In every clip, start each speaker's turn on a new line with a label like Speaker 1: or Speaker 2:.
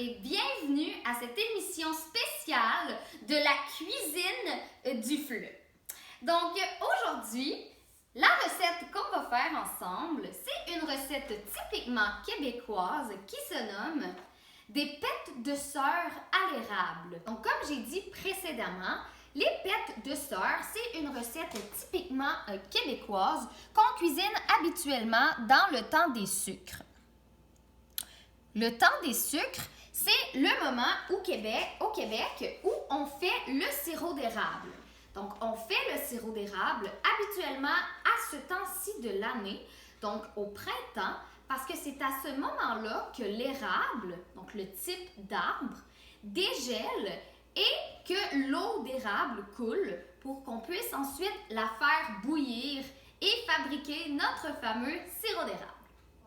Speaker 1: et bienvenue à cette émission spéciale de la cuisine du fleu. Donc aujourd'hui, la recette qu'on va faire ensemble, c'est une recette typiquement québécoise qui se nomme des pêtes de sœur à l'érable. Donc comme j'ai dit précédemment, les pêtes de sœur, c'est une recette typiquement québécoise qu'on cuisine habituellement dans le temps des sucres. Le temps des sucres, c'est le moment au Québec où on fait le sirop d'érable. Donc, on fait le sirop d'érable habituellement à ce temps-ci de l'année, donc au printemps, parce que c'est à ce moment-là que l'érable, donc le type d'arbre, dégèle et que l'eau d'érable coule pour qu'on puisse ensuite la faire bouillir et fabriquer notre fameux sirop d'érable.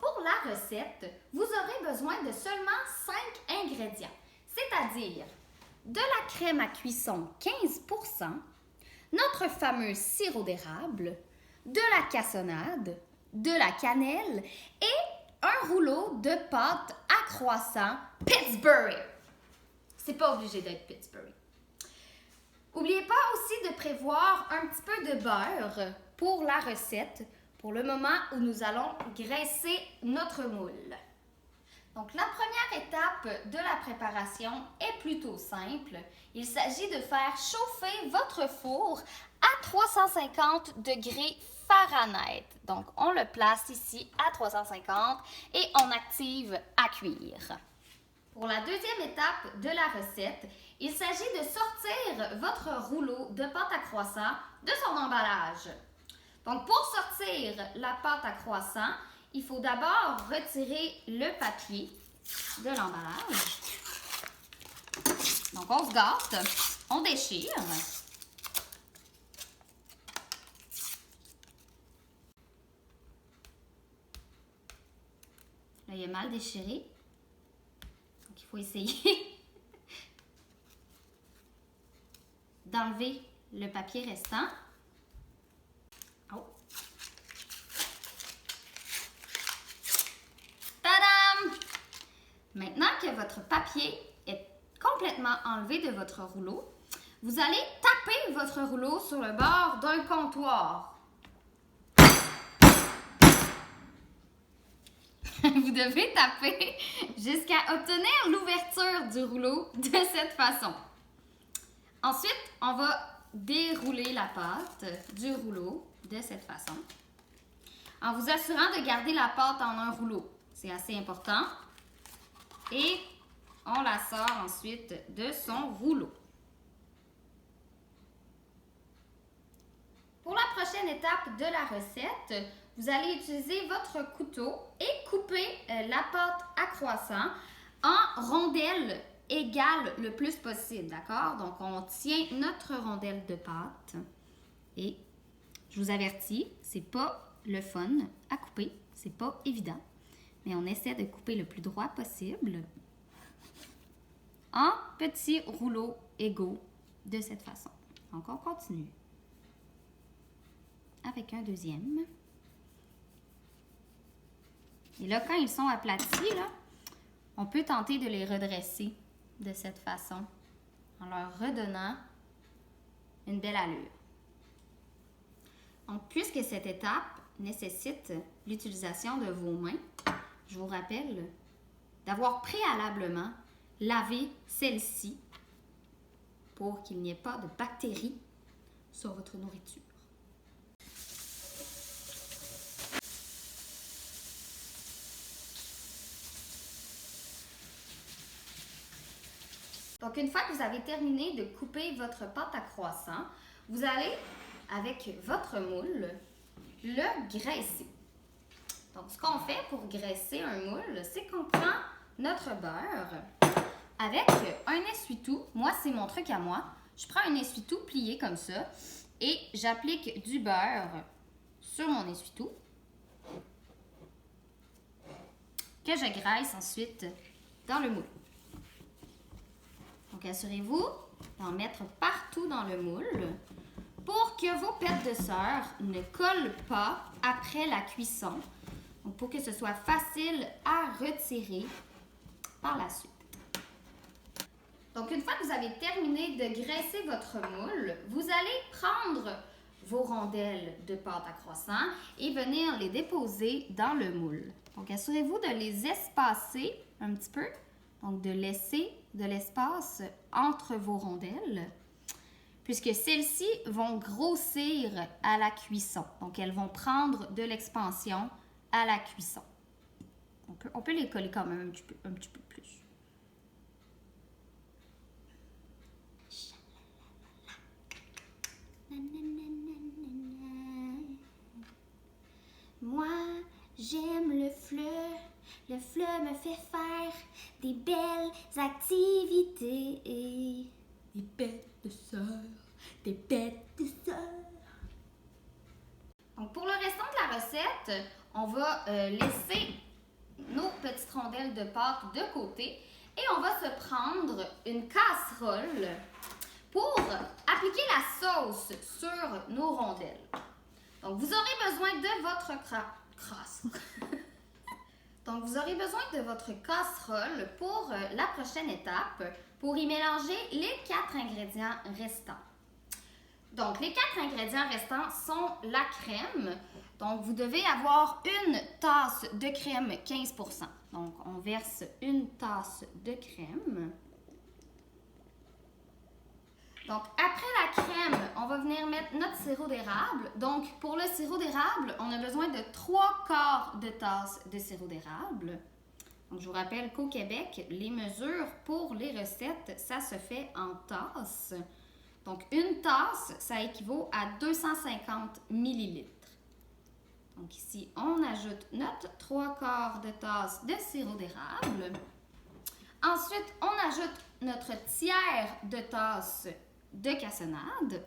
Speaker 1: Pour la recette, vous aurez besoin de seulement 5 ingrédients, c'est-à-dire de la crème à cuisson 15%, notre fameux sirop d'érable, de la cassonade, de la cannelle et un rouleau de pâte à croissant Pillsbury. C'est pas obligé d'être Pillsbury. N'oubliez pas aussi de prévoir un petit peu de beurre pour la recette, pour le moment où nous allons graisser notre moule. Donc, la première étape de la préparation est plutôt simple. Il s'agit de faire chauffer votre four à 350 degrés Fahrenheit. Donc, on le place ici à 350 et on active à cuire. Pour la deuxième étape de la recette, il s'agit de sortir votre rouleau de pâte à croissant de son emballage. Donc, pour sortir la pâte à croissant, il faut d'abord retirer le papier de l'emballage. Donc, on se gâte, on déchire. Là, il est mal déchiré. Donc, il faut essayer d'enlever le papier restant. Maintenant que votre papier est complètement enlevé de votre rouleau, vous allez taper votre rouleau sur le bord d'un comptoir. Vous devez taper jusqu'à obtenir l'ouverture du rouleau de cette façon. Ensuite, on va dérouler la pâte du rouleau de cette façon, en vous assurant de garder la pâte en un rouleau. C'est assez important. Et on la sort ensuite de son rouleau. Pour la prochaine étape de la recette, vous allez utiliser votre couteau et couper la pâte à croissant en rondelles égales le plus possible, d'accord? Donc, on tient notre rondelle de pâte et je vous avertis, c'est pas le fun à couper, c'est pas évident. Mais on essaie de couper le plus droit possible en petits rouleaux égaux de cette façon. Donc, on continue avec un deuxième. Et là, quand ils sont aplatis, là, on peut tenter de les redresser de cette façon en leur redonnant une belle allure. Donc, puisque cette étape nécessite l'utilisation de vos mains, je vous rappelle d'avoir préalablement lavé celle-ci pour qu'il n'y ait pas de bactéries sur votre nourriture. Donc, une fois que vous avez terminé de couper votre pâte à croissant, vous allez, avec votre moule, le graisser. Donc, ce qu'on fait pour graisser un moule, c'est qu'on prend notre beurre avec un essuie-tout. Moi, c'est mon truc à moi. Je prends un essuie-tout plié comme ça et j'applique du beurre sur mon essuie-tout que je graisse ensuite dans le moule. Donc, assurez-vous d'en mettre partout dans le moule pour que vos pêtes de sœur ne collent pas après la cuisson. Donc, pour que ce soit facile à retirer par la suite. Donc, une fois que vous avez terminé de graisser votre moule, vous allez prendre vos rondelles de pâte à croissant et venir les déposer dans le moule. Donc, assurez-vous de les espacer un petit peu, donc de laisser de l'espace entre vos rondelles, puisque celles-ci vont grossir à la cuisson. Donc, elles vont prendre de l'expansion à la cuisson. On peut les coller quand même un petit peu plus. Moi, j'aime le fleu. Le fleu me fait faire des belles activités. Des bêtes de sœurs, des bêtes de sœurs. Donc, pour le restant de la recette, on va laisser nos petites rondelles de pâte de côté et on va se prendre une casserole pour appliquer la sauce sur nos rondelles. Donc, vous aurez besoin de votre Donc, vous aurez besoin de votre casserole pour la prochaine étape, pour y mélanger les 4 ingrédients restants. Donc, les 4 ingrédients restants sont la crème. Donc, vous devez avoir une tasse de crème 15%. Donc, on verse une tasse de crème. Donc, après la crème, on va venir mettre notre sirop d'érable. Donc, pour le sirop d'érable, on a besoin de 3/4 de tasse de sirop d'érable. Donc, je vous rappelle qu'au Québec, les mesures pour les recettes, ça se fait en tasses. Donc, une tasse, ça équivaut à 250 millilitres. Donc, ici, on ajoute notre 3/4 de tasse de sirop d'érable. Ensuite, on ajoute notre tiers de tasse de cassonade.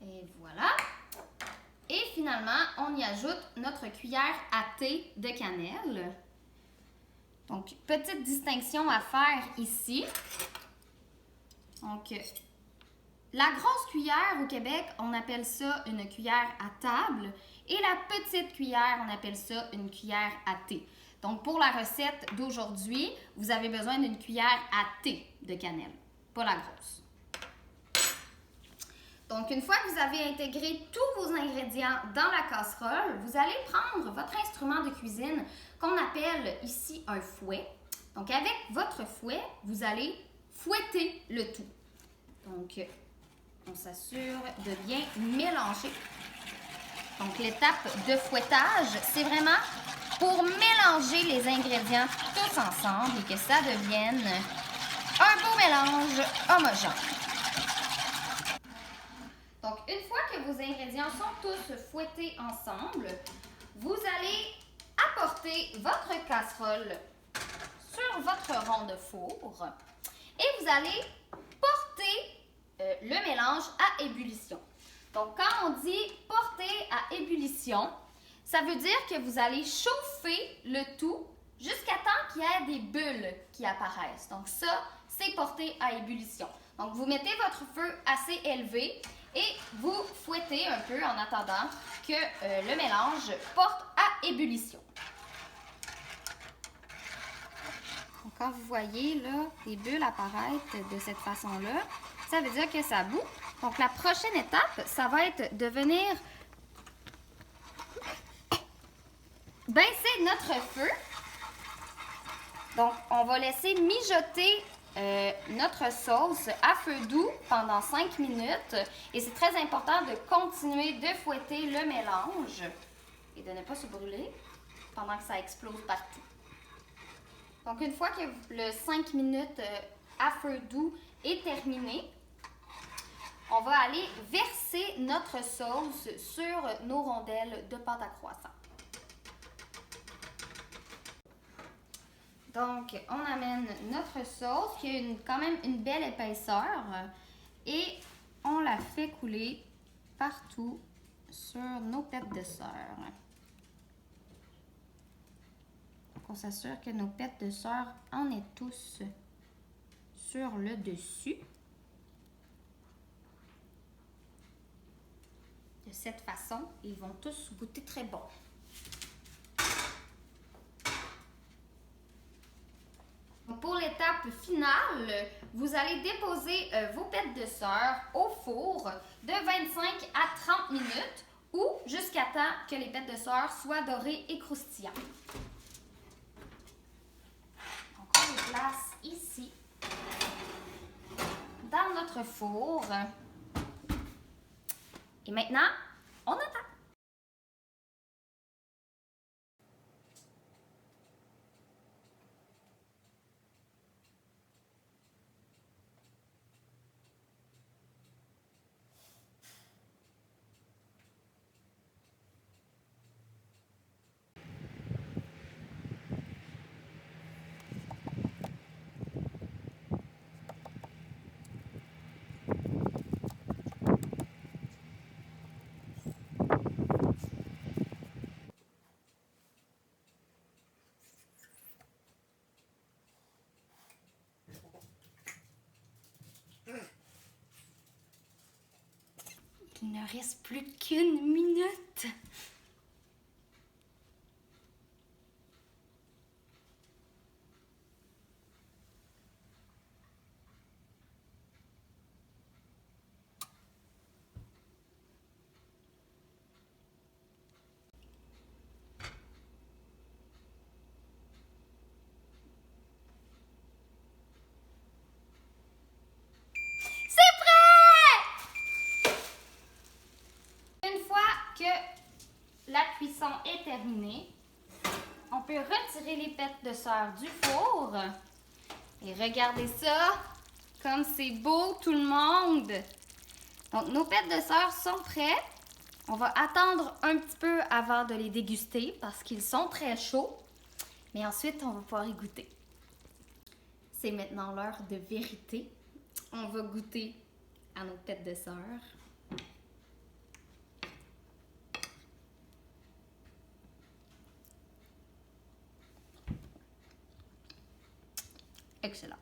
Speaker 1: Et voilà. Et finalement, on y ajoute notre cuillère à thé de cannelle. Donc, petite distinction à faire ici. Donc, la grosse cuillère au Québec, on appelle ça une cuillère à table. Et la petite cuillère, on appelle ça une cuillère à thé. Donc, pour la recette d'aujourd'hui, vous avez besoin d'une cuillère à thé de cannelle, pas la grosse. Donc, une fois que vous avez intégré tous vos ingrédients dans la casserole, vous allez prendre votre instrument de cuisine qu'on appelle ici un fouet. Donc, avec votre fouet, vous allez fouetter le tout. Donc, on s'assure de bien mélanger. Donc, l'étape de fouettage, c'est vraiment pour mélanger les ingrédients tous ensemble et que ça devienne un beau mélange homogène. Donc, une fois que vos ingrédients sont tous fouettés ensemble, vous allez apporter votre casserole sur votre rond de four et vous allez porter le mélange à ébullition. Donc, quand on dit porter à ébullition, ça veut dire que vous allez chauffer le tout jusqu'à temps qu'il y ait des bulles qui apparaissent. Donc, ça, c'est porter à ébullition. Donc, vous mettez votre feu assez élevé et vous fouettez un peu en attendant que le mélange porte à ébullition. Donc, quand vous voyez là, des bulles apparaître de cette façon-là, ça veut dire que ça bout. Donc, la prochaine étape, ça va être de venir baisser notre feu. Donc, on va laisser mijoter notre sauce à feu doux pendant 5 minutes. Et c'est très important de continuer de fouetter le mélange et de ne pas se brûler pendant que ça explose partout. Donc, une fois que le 5 minutes à feu doux est terminé, on va aller verser notre sauce sur nos rondelles de pâte à croissant. Donc, on amène notre sauce qui a quand même une belle épaisseur et on la fait couler partout sur nos pêtes de sœur. On s'assure que nos pêtes de sœur en aient tous sur le dessus. De cette façon, ils vont tous goûter très bon. Pour l'étape l'étape finale, vous allez déposer vos pêtes de sœur au four de 25 à 30 minutes ou jusqu'à temps que les pêtes de sœur soient dorées et croustillantes. Donc, on les place ici, dans notre four. Et maintenant, on attend. Il ne reste plus qu'une minute. La cuisson est terminée. On peut retirer les pêtes de sœur du four. Et regardez ça, comme c'est beau tout le monde. Donc, nos pêtes de sœur sont prêts. On va attendre un petit peu avant de les déguster parce qu'ils sont très chauds. Mais ensuite, on va pouvoir y goûter. C'est maintenant l'heure de vérité. On va goûter à nos pêtes de sœur. Excellent.